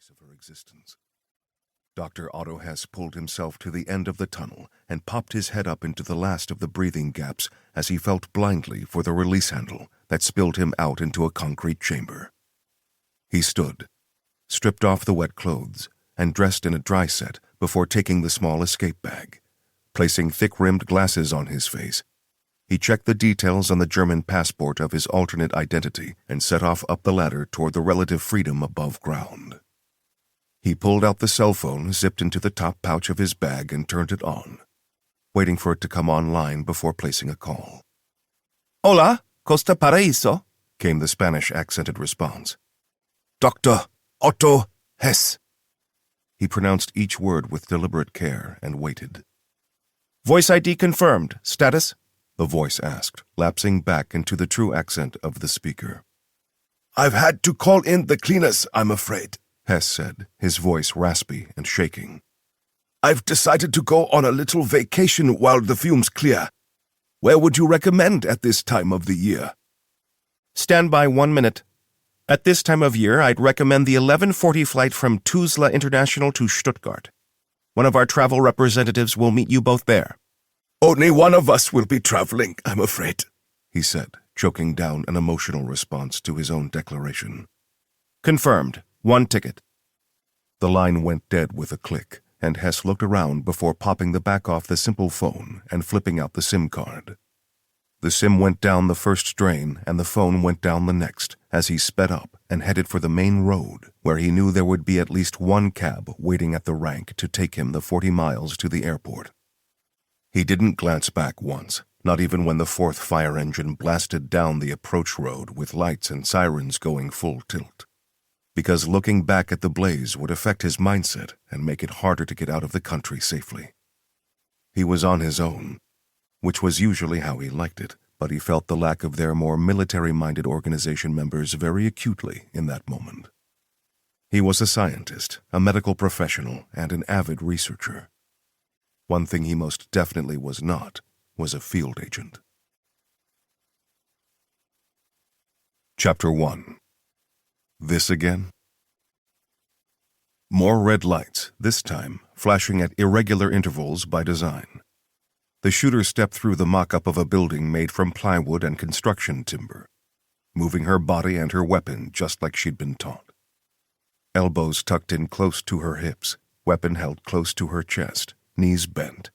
trace of her existence. Dr. Otto Hess pulled himself to the end of the tunnel and popped his head up into the last of the breathing gaps as he felt blindly for the release handle that spilled him out into a concrete chamber. He stood, stripped off the wet clothes, and dressed in a dry set before taking the small escape bag. Placing thick-rimmed glasses on his face, he checked the details on the German passport of his alternate identity and set off up the ladder toward the relative freedom above ground. He pulled out the cell phone zipped into the top pouch of his bag and turned it on, waiting for it to come online before placing a call. "Hola, Costa Paraíso," came the Spanish-accented response. "Dr. Otto Hess." He pronounced each word with deliberate care and waited. "Voice ID confirmed. Status?" the voice asked, lapsing back into the true accent of the speaker. "I've had to call in the cleaners, I'm afraid," Hess said, his voice raspy and shaking. "I've decided to go on a little vacation while the fumes clear. Where would you recommend at this time of the year?" "Stand by 1 minute. At this time of year, I'd recommend the 11:40 flight from Tuzla International to Stuttgart. One of our travel representatives will meet you both there." "Only one of us will be traveling, I'm afraid," he said, choking down an emotional response to his own declaration. "Confirmed. 1 ticket." The line went dead with a click, and Hess looked around before popping the back off the simple phone and flipping out the SIM card. The SIM went down the first drain, and the phone went down the next, as he sped up and headed for the main road, where he knew there would be at least one cab waiting at the rank to take him the 40 miles to the airport. He didn't glance back once, not even when the 4th fire engine blasted down the approach road with lights and sirens going full tilt, because looking back at the blaze would affect his mindset and make it harder to get out of the country safely. He was on his own, which was usually how he liked it, but he felt the lack of their more military-minded organization members very acutely in that moment. He was a scientist, a medical professional, and an avid researcher. One thing he most definitely was not was a field agent. Chapter 1. This again? More red lights, this time flashing at irregular intervals by design. The shooter stepped through the mock-up of a building made from plywood and construction timber, moving her body and her weapon just like she'd been taught. Elbows tucked in close to her hips, weapon held close to her chest, knees bent.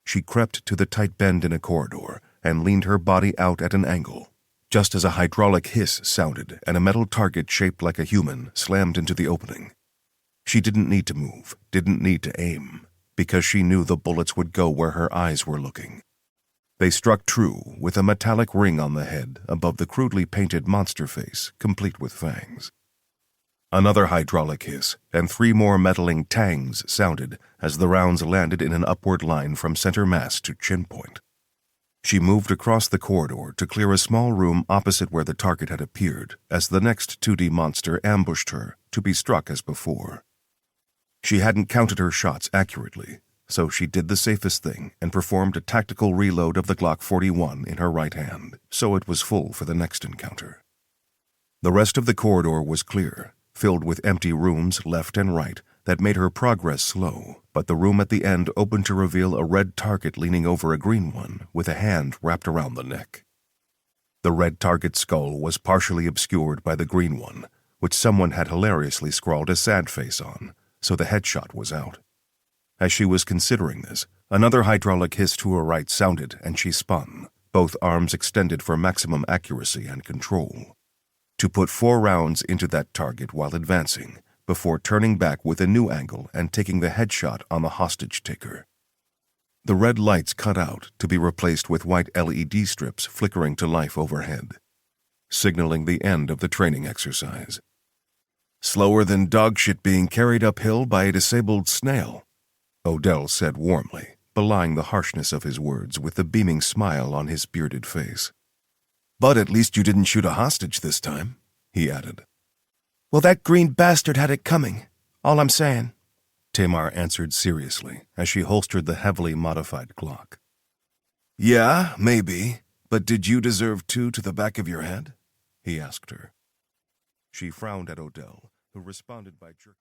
She crept to the tight bend in a corridor and leaned her body out at an angle, just as a hydraulic hiss sounded and a metal target shaped like a human slammed into the opening. She didn't need to move, didn't need to aim, because she knew the bullets would go where her eyes were looking. They struck true with a metallic ring on the head above the crudely painted monster face, complete with fangs. Another hydraulic hiss, and 3 more metalling tangs sounded as the rounds landed in an upward line from center mass to chin point. She moved across the corridor to clear a small room opposite where the target had appeared as the next 2D monster ambushed her to be struck as before. She hadn't counted her shots accurately, so she did the safest thing and performed a tactical reload of the Glock 41 in her right hand, so it was full for the next encounter. The rest of the corridor was clear, filled with empty rooms left and right that made her progress slow, but the room at the end opened to reveal a red target leaning over a green one with a hand wrapped around the neck. The red target's skull was partially obscured by the green one, which someone had hilariously scrawled a sad face on, so the headshot was out. As she was considering this, another hydraulic hiss to her right sounded and she spun, both arms extended for maximum accuracy and control, to put 4 rounds into that target while advancing, before turning back with a new angle and taking the headshot on the hostage-taker. The red lights cut out to be replaced with white LED strips flickering to life overhead, signaling the end of the training exercise. "Slower than dogshit being carried uphill by a disabled snail," Odell said warmly, belying the harshness of his words with the beaming smile on his bearded face. "But at least you didn't shoot a hostage this time," he added. "Well, that green bastard had it coming, all I'm saying," Tamar answered seriously as she holstered the heavily modified Glock. "Yeah, maybe, but did you deserve 2 to the back of your head?" he asked her. She frowned at Odell, who responded by jerking.